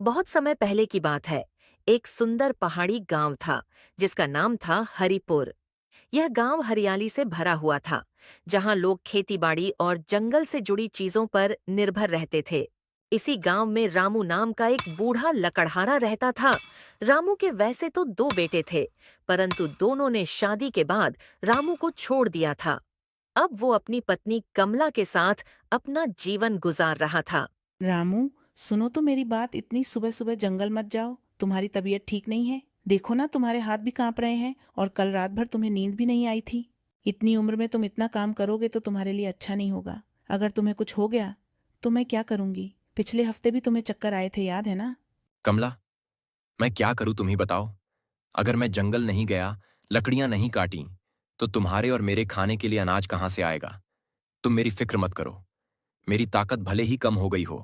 बहुत समय पहले की बात है। एक सुंदर पहाड़ी गांव था जिसका नाम था हरिपुर। यह गांव हरियाली से भरा हुआ था, जहां लोग खेतीबाड़ी और जंगल से जुड़ी चीजों पर निर्भर रहते थे। इसी गांव में रामू नाम का एक बूढ़ा लकड़हारा रहता था। रामू के वैसे तो दो बेटे थे, परंतु दोनों ने शादी के बाद रामू को छोड़ दिया था। अब वो अपनी पत्नी कमला के साथ अपना जीवन गुजार रहा था। रामू, सुनो तो मेरी बात। इतनी सुबह सुबह जंगल मत जाओ। तुम्हारी तबीयत ठीक नहीं है। देखो ना, तुम्हारे हाथ भी कांप रहे हैं और कल रात भर तुम्हें नींद भी नहीं आई थी। इतनी उम्र में तुम इतना काम करोगे तो तुम्हारे लिए अच्छा नहीं होगा। अगर तुम्हें कुछ हो गया तो मैं क्या करूंगी? पिछले हफ्ते भी तुम्हें चक्कर आए थे, याद है ना? कमला, मैं क्या करूं तुम ही बताओ। अगर मैं जंगल नहीं गया, लकड़ियां नहीं काटी, तो तुम्हारे और मेरे खाने के लिए अनाज कहां से आएगा। तुम मेरी फिक्र मत करो। मेरी ताकत भले ही कम हो गई हो,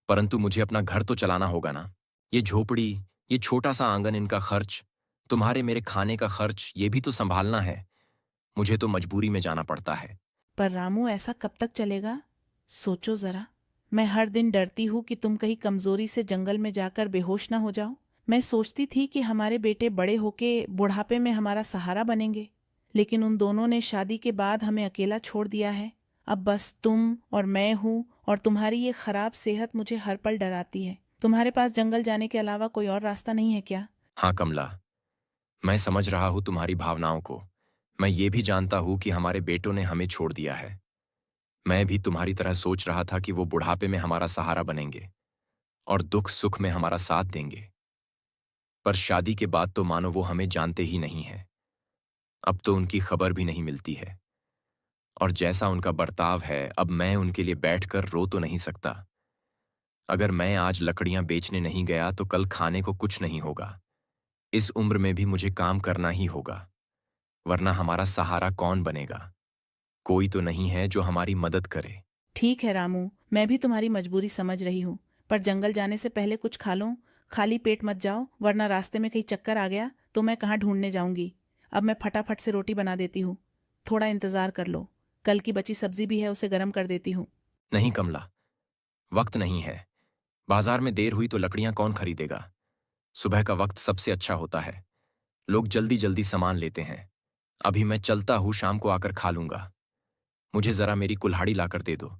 परंतु मुझे अपना घर तो चलाना होगा ना। ये झोपड़ी, ये छोटा सा आंगन, इनका खर्च, तुम्हारे मेरे खाने का खर्च, ये भी तो संभालना है। मुझे तो मजबूरी में जाना पड़ता है। पर रामू, ऐसा कब तक चलेगा? सोचो जरा। मैं हर दिन डरती हूँ कि तुम कहीं कमजोरी से जंगल में जाकर बेहोश ना हो जाओ। मैं सोचती थी कि हमारे बेटे बड़े होके बुढ़ापे में हमारा सहारा बनेंगे, लेकिन उन दोनों ने शादी के बाद हमें अकेला छोड़ दिया है। अब बस तुम और मैं हूँ, और तुम्हारी ये खराब सेहत मुझे हर पल डराती है। तुम्हारे पास जंगल जाने के अलावा कोई और रास्ता नहीं है क्या? हाँ कमला, मैं समझ रहा हूं तुम्हारी भावनाओं को। मैं ये भी जानता हूं कि हमारे बेटों ने हमें छोड़ दिया है। मैं भी तुम्हारी तरह सोच रहा था कि वो बुढ़ापे में हमारा सहारा बनेंगे और दुख सुख में हमारा साथ देंगे। पर शादी के बाद तो मानो वो हमें जानते ही नहीं हैं। अब तो उनकी खबर भी नहीं मिलती है। और जैसा उनका बर्ताव है, अब मैं उनके लिए बैठकर रो तो नहीं सकता। अगर मैं आज लकड़ियां बेचने नहीं गया तो कल खाने को कुछ नहीं होगा। इस उम्र में भी मुझे काम करना ही होगा, वरना हमारा सहारा कौन बनेगा। कोई तो नहीं है जो हमारी मदद करे। ठीक है रामू, मैं भी तुम्हारी मजबूरी समझ रही हूँ, पर जंगल जाने से पहले कुछ खा लो। खाली पेट मत जाओ, वरना रास्ते में कहीं चक्कर आ गया तो मैं कहाँ ढूंढने जाऊंगी। अब मैं फटाफट से रोटी बना देती हूँ। थोड़ा इंतजार कर लो। कल की बची सब्जी भी है, उसे गर्म कर देती हूँ। नहीं कमला, वक्त नहीं है। बाजार में देर हुई तो लकड़ियां कौन खरीदेगा। सुबह का वक्त सबसे अच्छा होता है। लोग जल्दी जल्दी सामान लेते हैं। अभी मैं चलता हूँ, शाम को आकर खा लूंगा। मुझे जरा मेरी कुल्हाड़ी लाकर दे दो,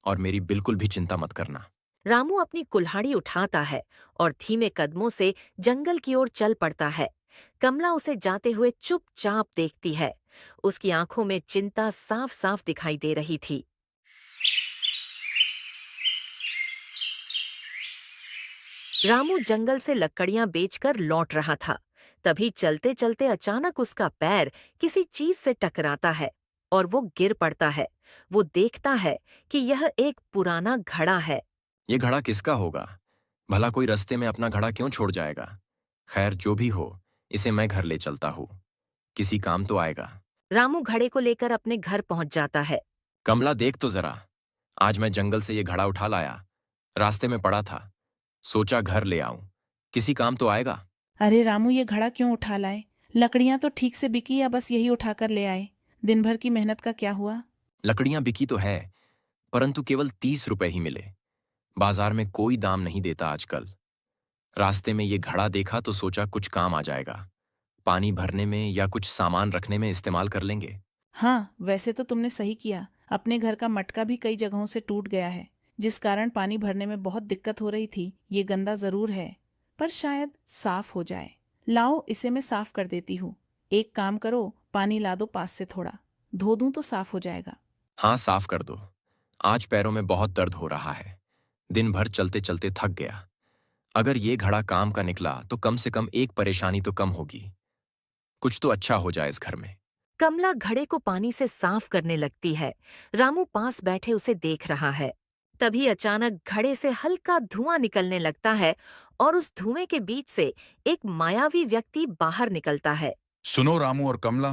और मेरी बिल्कुल भी चिंता मत करना। रामू अपनी कुल्हाड़ी उठाता है और धीमे कदमों से जंगल की ओर चल पड़ता है। कमला उसे जाते हुए चुपचाप देखती है। उसकी आंखों में चिंता साफ साफ दिखाई दे रही थी। रामू जंगल से लकड़ियां बेचकर लौट रहा था। तभी चलते चलते अचानक उसका पैर किसी चीज से टकराता है और वो गिर पड़ता है। वो देखता है कि यह एक पुराना घड़ा है। ये घड़ा किसका होगा? भला कोई रास्ते में अपना घड़ा क्यों छोड़ जाएगा? खैर, जो भी हो, इसे मैं घर ले चलता हूँ। किसी काम तो आएगा। रामू घड़े को लेकर अपने घर पहुंच जाता है। कमला, देख तो जरा। आज मैं जंगल से ये घड़ा उठा लाया। रास्ते में पड़ा था, सोचा घर ले आऊं। किसी काम तो आएगा। अरे रामू, ये घड़ा क्यों उठा लाए? लकड़ियां तो ठीक से बिकी या बस यही उठाकर ले आए? दिन भर की मेहनत का क्या हुआ? लकड़ियां बिकी तो है, परंतु केवल 30 रुपए ही मिले। बाजार में कोई दाम नहीं देता आजकल। रास्ते में ये घड़ा देखा तो सोचा कुछ काम आ जाएगा। पानी भरने में या कुछ सामान रखने में इस्तेमाल कर लेंगे। हाँ, वैसे तो तुमने सही किया। अपने घर का मटका भी कई जगहों से टूट गया है, जिस कारण पानी भरने में बहुत दिक्कत हो रही थी। ये गंदा जरूर है, पर शायद साफ हो जाए। लाओ, इसे मैं साफ कर देती हूँ। एक काम करो, पानी ला दो पास से थोड़ा। धो दूं तो साफ हो जाएगा। हाँ, साफ कर दो। आज पैरों में बहुत दर्द हो रहा है। दिन भर चलते चलते थक गया। अगर ये घड़ा काम का निकला तो कम से कम एक परेशानी तो कम होगी। कुछ तो अच्छा हो जाए इस घर में। कमला घड़े को पानी से साफ करने लगती है। रामू पास बैठे उसे देख रहा है। तभी अचानक घड़े से हल्का धुआं निकलने लगता है और उस धुएं के बीच से एक मायावी व्यक्ति बाहर निकलता है। सुनो रामू और कमला,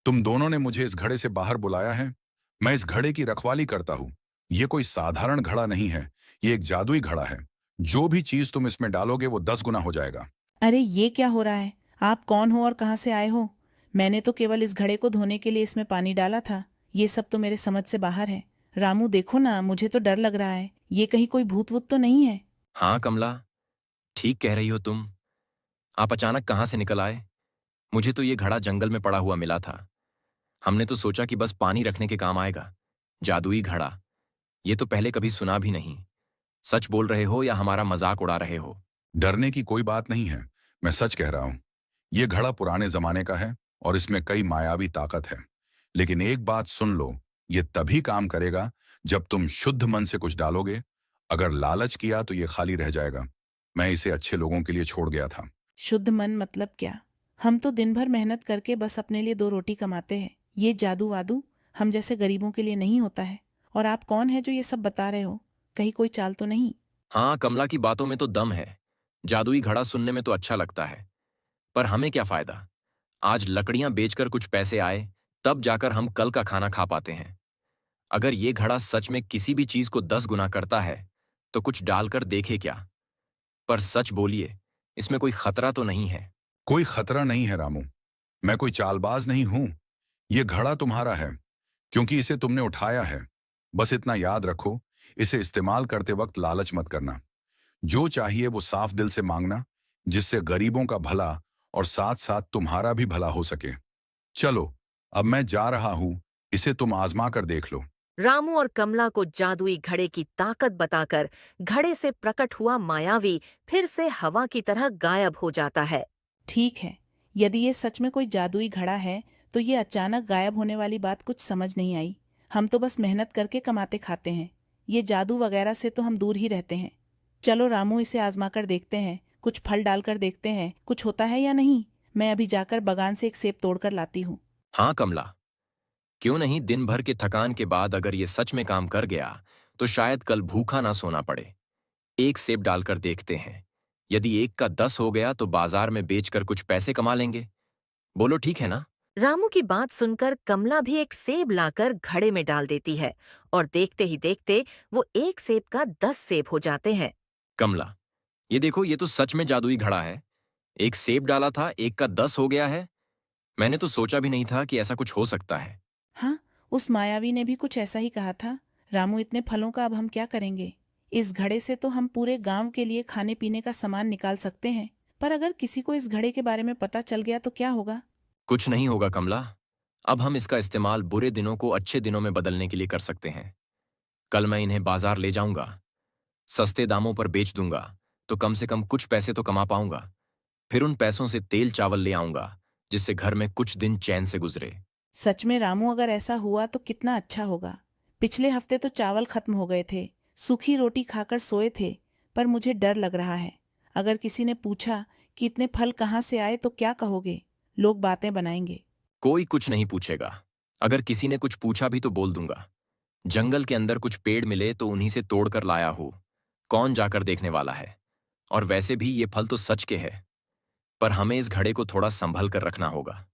तुम दोनों ने मुझे इस घड़े से बाहर बुलाया है। मैं इस घड़े की रखवाली करता हूँ। ये कोई साधारण घड़ा नहीं है, ये एक जादुई घड़ा है। जो भी चीज तुम इसमें डालोगे वो 10 गुना हो जाएगा। अरे, ये क्या हो रहा है? आप कौन हो और कहाँ से आए हो? मैंने तो केवल इस घड़े को धोने के लिए इसमें पानी डाला था। ये सब तो मेरे समझ से बाहर है। रामू, देखो ना, मुझे तो डर लग रहा है। ये कहीं कोई भूत वूत तो नहीं है? हाँ कमला, ठीक कह रही हो तुम। आप अचानक कहाँ से निकल आए? मुझे तो ये घड़ा जंगल में पड़ा हुआ मिला था। हमने तो सोचा कि बस पानी रखने के काम आएगा। जादुई घड़ा, ये तो पहले कभी सुना भी नहीं। सच बोल रहे हो या हमारा मजाक उड़ा रहे हो? डरने की कोई बात नहीं है, मैं सच कह रहा हूं। ये घड़ा पुराने जमाने का है और इसमें कई मायावी ताकत है। लेकिन एक बात सुन लो, ये तभी काम करेगा जब तुम शुद्ध मन से कुछ डालोगे। अगर लालच किया तो ये खाली रह जाएगा। मैं इसे अच्छे लोगों के लिए छोड़ गया था। शुद्ध मन मतलब क्या? हम तो दिन भर मेहनत करके बस अपने लिए 2 रोटी कमाते हैं। ये जादू वादू हम जैसे गरीबों के लिए नहीं होता है। और आप कौन है जो ये सब बता रहे हो? कहीं कोई चाल तो नहीं? हाँ, कमला की बातों में तो दम है। जादुई घड़ा सुनने में तो अच्छा लगता है, पर हमें क्या फायदा? आज लकड़ियां बेचकर कुछ पैसे आए, तब जाकर हम कल का खाना खा पाते हैं। अगर ये घड़ा सच में किसी भी चीज को 10 गुना करता है, तो कुछ डालकर देखे क्या? पर सच बोलिए, इसमें कोई खतरा तो नहीं है? कोई खतरा नहीं है रामू। मैं कोई चालबाज नहीं हूं। ये घड़ा तुम्हारा है क्योंकि इसे तुमने उठाया है। बस इतना याद रखो, इसे इस्तेमाल करते वक्त लालच मत करना। जो चाहिए वो साफ दिल से मांगना, जिससे गरीबों का भला और साथ साथ तुम्हारा भी भला हो सके। चलो, अब मैं जा रहा हूं, इसे तुम आजमा कर देख लो। रामू और कमला को जादुई घड़े की ताकत बताकर घड़े से प्रकट हुआ मायावी फिर से हवा की तरह गायब हो जाता है। ठीक है, यदि ये सच में कोई जादुई घड़ा है तो ये अचानक गायब होने वाली बात कुछ समझ नहीं आई। हम तो बस मेहनत करके कमाते खाते हैं। ये जादू वगैरह से तो हम दूर ही रहते हैं। चलो रामू, इसे आजमा कर देखते हैं। कुछ फल डालकर देखते हैं कुछ होता है या नहीं। मैं अभी जाकर बागान से एक सेब तोड़कर लाती हूँ। हाँ कमला, क्यों नहीं? दिन भर के थकान के बाद अगर ये सच में काम कर गया, तो शायद कल भूखा ना सोना पड़े। एक सेब डालकर देखते हैं। यदि एक का 10 हो गया तो बाजार में बेचकर कुछ पैसे कमा लेंगे। बोलो ठीक है ना? रामू की बात सुनकर कमला भी एक सेब लाकर घड़े में डाल देती है और देखते ही देखते वो एक सेब का 10 सेब हो जाते हैं। कमला, ये देखो, ये तो सच में जादुई घड़ा है। एक सेब डाला था, एक का 10 हो गया है। मैंने तो सोचा भी नहीं था कि ऐसा कुछ हो सकता है। हाँ, उस मायावी ने भी कुछ ऐसा ही कहा था। रामू, इतने फलों का अब हम क्या करेंगे? इस घड़े से तो हम पूरे गांव के लिए खाने पीने का सामान निकाल सकते हैं। पर अगर किसी को इस घड़े के बारे में पता चल गया तो क्या होगा? कुछ नहीं होगा कमला। अब हम इसका इस्तेमाल बुरे दिनों को अच्छे दिनों में बदलने के लिए कर सकते हैं। कल मैं इन्हें बाजार ले जाऊंगा, सस्ते दामों पर बेच दूंगा, तो कम से कम कुछ पैसे तो कमा पाऊंगा। फिर उन पैसों से तेल चावल ले आऊंगा, जिससे घर में कुछ दिन चैन से गुजरे। सच में रामू, अगर ऐसा हुआ तो कितना अच्छा होगा। पिछले हफ्ते तो चावल खत्म हो गए थे, सूखी रोटी खाकर सोए थे। पर मुझे डर लग रहा है। अगर किसी ने पूछा कि इतने फल कहाँ से आए तो क्या कहोगे? लोग बातें बनाएंगे। कोई कुछ नहीं पूछेगा। अगर किसी ने कुछ पूछा भी तो बोल दूंगा, जंगल के अंदर कुछ पेड़ मिले तो उन्हीं से तोड़कर लाया हूं। कौन जाकर देखने वाला है? और वैसे भी ये फल तो सच के है। पर हमें इस घड़े को थोड़ा संभल कर रखना होगा।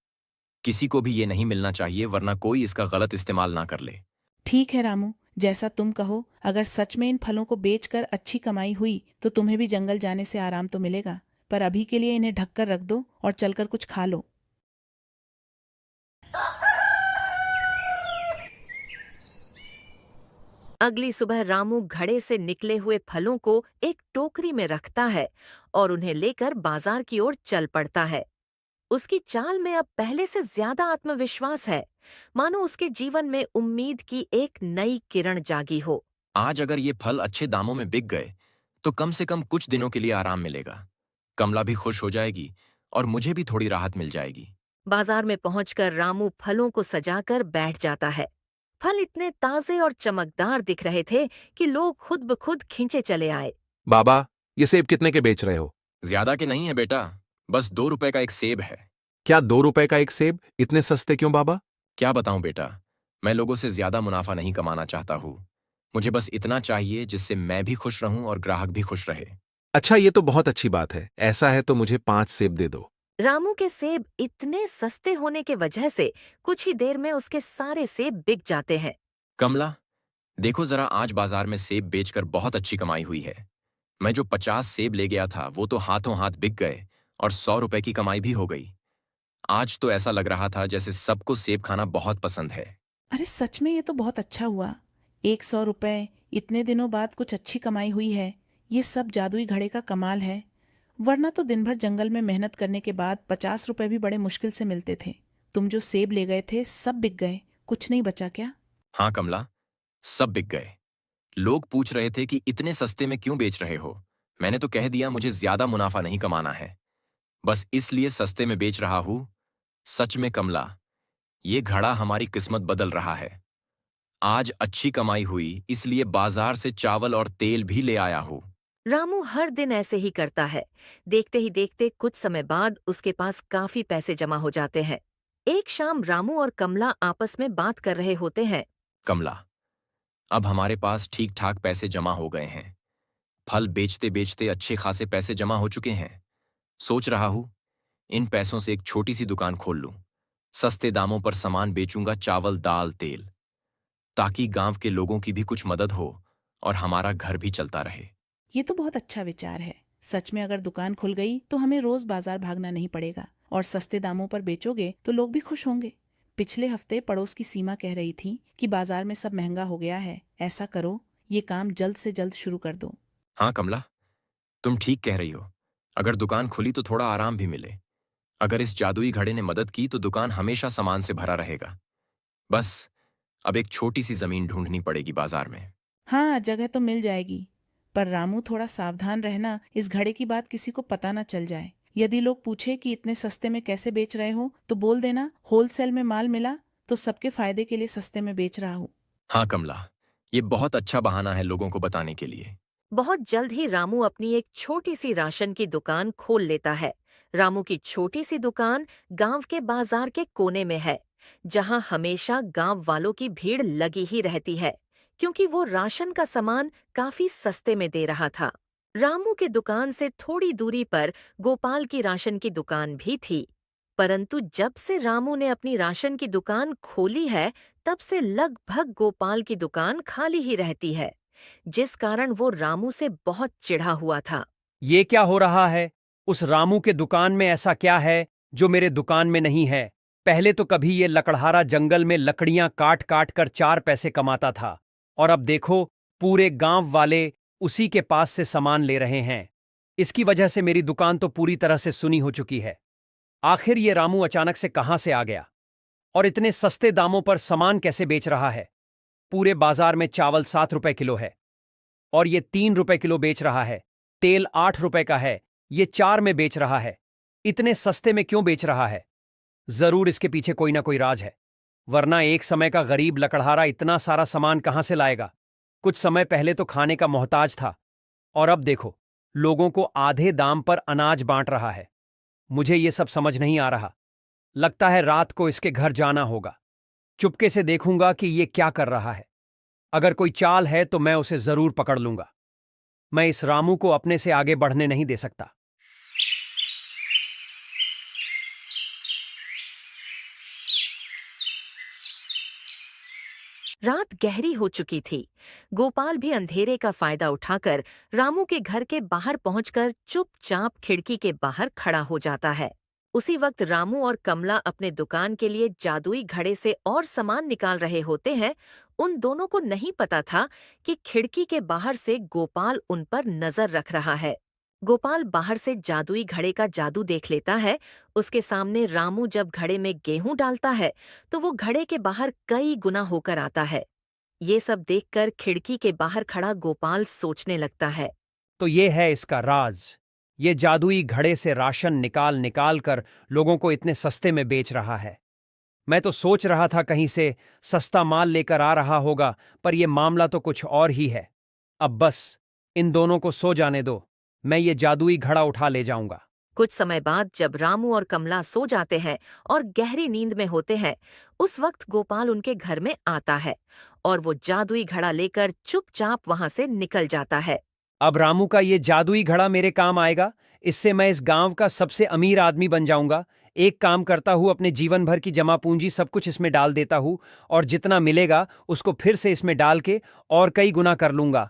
किसी को भी ये नहीं मिलना चाहिए, वरना कोई इसका गलत इस्तेमाल ना कर ले। ठीक है रामू, जैसा तुम कहो। अगर सच में इन फलों को बेचकर अच्छी कमाई हुई तो तुम्हें भी जंगल जाने से आराम तो मिलेगा। पर अभी के लिए इन्हें ढककर रख दो और चलकर कुछ खा लो। अगली सुबह रामू घड़े से निकले हुए फलों को एक टोकरी में रखता है और उन्हें लेकर बाजार की ओर चल पड़ता है। उसकी चाल में अब पहले से ज्यादा आत्मविश्वास है, मानो उसके जीवन में उम्मीद की एक नई किरण जागी हो। आज अगर ये फल अच्छे दामों में बिक गए, तो कम से कम कुछ दिनों के लिए आराम मिलेगा। कमला भी खुश हो जाएगी और मुझे भी थोड़ी राहत मिल जाएगी। बाजार में पहुंचकर रामू फलों को सजाकर बैठ जाता है। फल इतने ताजे और चमकदार दिख रहे थे कि लोग खुद ब खुद खींचे चले आए। बाबा, ये सेब कितने के बेच रहे हो? ज्यादा के नहीं है बेटा, बस 2 रुपए का एक सेब है। क्या 2 रुपए का एक सेब? इतने सस्ते क्यों बाबा? क्या बताऊं बेटा, मैं लोगों से ज्यादा मुनाफा नहीं कमाना चाहता हूँ। मुझे बस इतना चाहिए जिससे मैं भी खुश रहूं और ग्राहक भी खुश रहे। अच्छा, ये तो बहुत अच्छी बात है। ऐसा है तो मुझे 5 सेब दे दो। रामू के सेब इतने सस्ते होने के वजह से कुछ ही देर में उसके सारे सेब बिक जाते हैं। कमला, देखो जरा, आज बाजार में सेब बेचकर बहुत अच्छी कमाई हुई है। मैं जो 50 सेब ले गया था वो तो हाथों हाथ बिक गए और 100 रुपए की कमाई भी हो गई। आज तो ऐसा लग रहा था जैसे सबको सेब खाना बहुत पसंद है। अरे सच में ये तो बहुत अच्छा हुआ। 100 रुपए, इतने दिनों बाद कुछ अच्छी कमाई हुई है। ये सब जादुई घड़े का कमाल है। वरना तो दिन भर जंगल में मेहनत करने के बाद 50 रुपए भी बड़े मुश्किल से मिलते थे। तुम जो सेब ले गए थे सब बिक गए, कुछ नहीं बचा क्या? हाँ कमला, सब बिक गए। लोग पूछ रहे थे कि इतने सस्ते में क्यों बेच रहे हो। मैंने तो कह दिया मुझे ज्यादा मुनाफा नहीं कमाना है, बस इसलिए सस्ते में बेच रहा हूं। सच में कमला, ये घड़ा हमारी किस्मत बदल रहा है। आज अच्छी कमाई हुई इसलिए बाजार से चावल और तेल भी ले आया हूं। रामू हर दिन ऐसे ही करता है। देखते ही देखते कुछ समय बाद उसके पास काफी पैसे जमा हो जाते हैं। एक शाम रामू और कमला आपस में बात कर रहे होते हैं। कमला, अब हमारे पास ठीक ठाक पैसे जमा हो गए हैं। फल बेचते बेचते अच्छे खासे पैसे जमा हो चुके हैं। सोच रहा हूं इन पैसों से एक छोटी सी दुकान खोल लूं। सस्ते दामों पर सामान बेचूंगा, चावल दाल तेल, ताकि गांव के लोगों की भी कुछ मदद हो और हमारा घर भी चलता रहे। ये तो बहुत अच्छा विचार है। सच में अगर दुकान खुल गई तो हमें रोज बाजार भागना नहीं पड़ेगा और सस्ते दामों पर बेचोगे तो लोग भी खुश होंगे। पिछले हफ्ते पड़ोस की सीमा कह रही थी कि बाजार में सब महंगा हो गया है। ऐसा करो, ये काम जल्द से जल्द शुरू कर दो। हाँ कमला, तुम ठीक कह रही हो। अगर दुकान खुली तो थोड़ा आराम भी मिले। अगर इस जादुई घड़े ने मदद की तो दुकान हमेशा सामान से भरा रहेगा। बस अब एक छोटी सी जमीन ढूंढनी पड़ेगी बाजार में। हाँ, जगह तो मिल जाएगी, पर रामू थोड़ा सावधान रहना, इस घड़े की बात किसी को पता न चल जाए। यदि लोग पूछे कि इतने सस्ते में कैसे बेच रहे हो तो बोल देना होलसेल में माल मिला तो सबके फायदे के लिए सस्ते में बेच रहा हूँ। हाँ कमला, ये बहुत अच्छा बहाना है लोगों को बताने के लिए। बहुत जल्द ही रामू अपनी एक छोटी सी राशन की दुकान खोल लेता है। रामू की छोटी सी दुकान गांव के बाजार के कोने में है, जहां हमेशा गांव वालों की भीड़ लगी ही रहती है, क्योंकि वो राशन का सामान काफी सस्ते में दे रहा था। रामू के दुकान से थोड़ी दूरी पर गोपाल की राशन की दुकान भी थी, परंतु जब से रामू ने अपनी राशन की दुकान खोली है, तब से लगभग गोपाल की दुकान खाली ही रहती है, जिस कारण वो रामू से बहुत चिढ़ा हुआ था। ये क्या हो रहा है? उस रामू के दुकान में ऐसा क्या है जो मेरे दुकान में नहीं है? पहले तो कभी ये लकड़हारा जंगल में लकड़ियां काट काट कर 4 पैसे कमाता था, और अब देखो पूरे गांव वाले उसी के पास से सामान ले रहे हैं। इसकी वजह से मेरी दुकान तो पूरी तरह से सुनी हो चुकी है। आखिर ये रामू अचानक से कहां से आ गया और इतने सस्ते दामों पर सामान कैसे बेच रहा है? पूरे बाजार में चावल 7 रुपए किलो है और ये 3 रुपए किलो बेच रहा है। तेल 8 रुपए का है, ये 4 में बेच रहा है। इतने सस्ते में क्यों बेच रहा है? जरूर इसके पीछे कोई ना कोई राज है, वरना एक समय का गरीब लकड़हारा इतना सारा सामान कहां से लाएगा? कुछ समय पहले तो खाने का मोहताज था और अब देखो लोगों को आधे दाम पर अनाज बांट रहा है। मुझे ये सब समझ नहीं आ रहा। लगता है रात को इसके घर जाना होगा। चुपके से देखूंगा कि ये क्या कर रहा है। अगर कोई चाल है तो मैं उसे जरूर पकड़ लूंगा। मैं इस रामू को अपने से आगे बढ़ने नहीं दे सकता। रात गहरी हो चुकी थी। गोपाल भी अंधेरे का फायदा उठाकर रामू के घर के बाहर पहुंचकर चुपचाप खिड़की के बाहर खड़ा हो जाता है। उसी वक्त रामू और कमला अपने दुकान के लिए जादुई घड़े से और सामान निकाल रहे होते हैं। उन दोनों को नहीं पता था कि खिड़की के बाहर से गोपाल उन पर नजर रख रहा है। गोपाल बाहर से जादुई घड़े का जादू देख लेता है। उसके सामने रामू जब घड़े में गेहूं डालता है तो वो घड़े के बाहर कई गुना होकर आता है। ये सब देखकर खिड़की के बाहर खड़ा गोपाल सोचने लगता है। तो ये है इसका राज। ये जादुई घड़े से राशन निकाल निकाल कर लोगों को इतने सस्ते में बेच रहा है। मैं तो सोच रहा था कहीं से सस्ता माल लेकर आ रहा होगा, पर यह मामला तो कुछ और ही है। अब बस इन दोनों को सो जाने दो, मैं ये जादुई घड़ा उठा ले जाऊंगा। कुछ समय बाद जब रामू और कमला सो जाते हैं और गहरी नींद में होते हैं, उस वक्त गोपाल उनके घर में आता है और वो जादुई घड़ा लेकर चुपचाप वहां से निकल जाता है। अब रामू का ये जादुई घड़ा मेरे काम आएगा। इससे मैं इस गांव का सबसे अमीर आदमी बन जाऊंगा। एक काम करता हूं, अपने जीवन भर की जमा पूंजी सब कुछ इसमें डाल देता हूं और जितना मिलेगा उसको फिर से इसमें डाल के और कई गुना कर लूंगा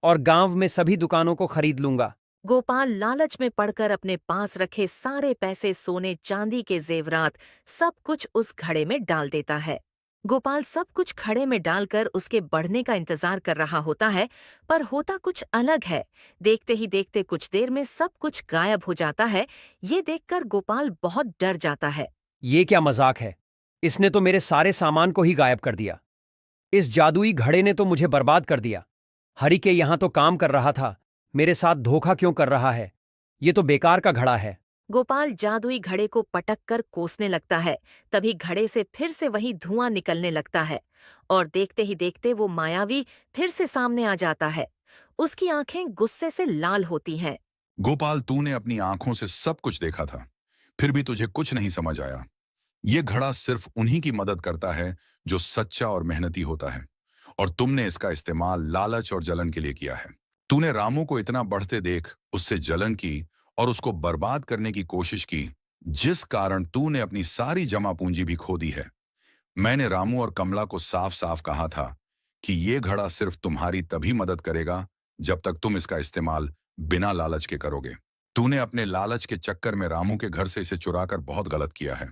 और गांव में सभी दुकानों को खरीद लूंगा। गोपाल लालच में पड़कर अपने पास रखे सारे पैसे, सोने चांदी के जेवरात, सब कुछ उस घड़े में डाल देता है। गोपाल सब कुछ खड़े में डालकर उसके बढ़ने का इंतजार कर रहा होता है, पर होता कुछ अलग है। देखते ही देखते कुछ देर में सब कुछ गायब हो जाता है। ये देखकर गोपाल बहुत डर जाता है। ये क्या मजाक है? इसने तो मेरे सारे सामान को ही गायब कर दिया। इस जादुई घड़े ने तो मुझे बर्बाद कर दिया। हरि के यहां तो काम कर रहा था, मेरे साथ धोखा क्यों कर रहा है? ये तो बेकार का घड़ा है। गोपाल जादुई घड़े को पटक कर कोसने लगता है। तभी घड़े से फिर से वही धुआं निकलने लगता है और देखते ही देखते वो मायावी फिर से सामने आ जाता है। उसकी आंखें गुस्से से लाल होती हैं। गोपाल, तूने अपनी आंखों से सब कुछ देखा था, फिर भी तुझे कुछ नहीं समझ आया। ये घड़ा सिर्फ उन्हीं की मदद करता है जो सच्चा और मेहनती होता है, और तुमने इसका इस्तेमाल लालच और जलन के लिए किया है। तूने रामू को इतना बढ़ते देख उससे जलन की और उसको बर्बाद करने की कोशिश की, जिस कारण तूने अपनी सारी जमा पूंजी भी खो दी है। मैंने रामू और कमला को साफ साफ कहा था कि ये घड़ा सिर्फ तुम्हारी तभी मदद करेगा जब तक तुम इसका इस्तेमाल बिना लालच के करोगे। तूने अपने लालच के चक्कर में रामू के घर से इसे चुराकर बहुत गलत किया है।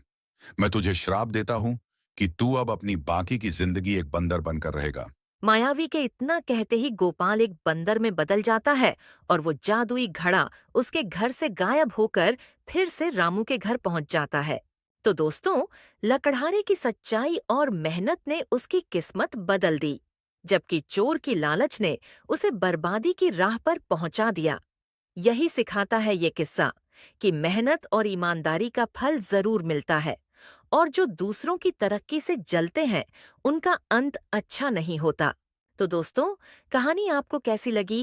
मैं तुझे श्राप देता हूं कि तू अब अपनी बाकी की जिंदगी एक बंदर बनकर रहेगा। मायावी के इतना कहते ही गोपाल एक बंदर में बदल जाता है और वो जादुई घड़ा उसके घर से गायब होकर फिर से रामू के घर पहुंच जाता है। तो दोस्तों, लकड़हारे की सच्चाई और मेहनत ने उसकी किस्मत बदल दी, जबकि चोर की लालच ने उसे बर्बादी की राह पर पहुंचा दिया। यही सिखाता है ये किस्सा कि मेहनत और ईमानदारी का फल जरूर मिलता है, और जो दूसरों की तरक्की से जलते हैं उनका अंत अच्छा नहीं होता। तो दोस्तों, कहानी आपको कैसी लगी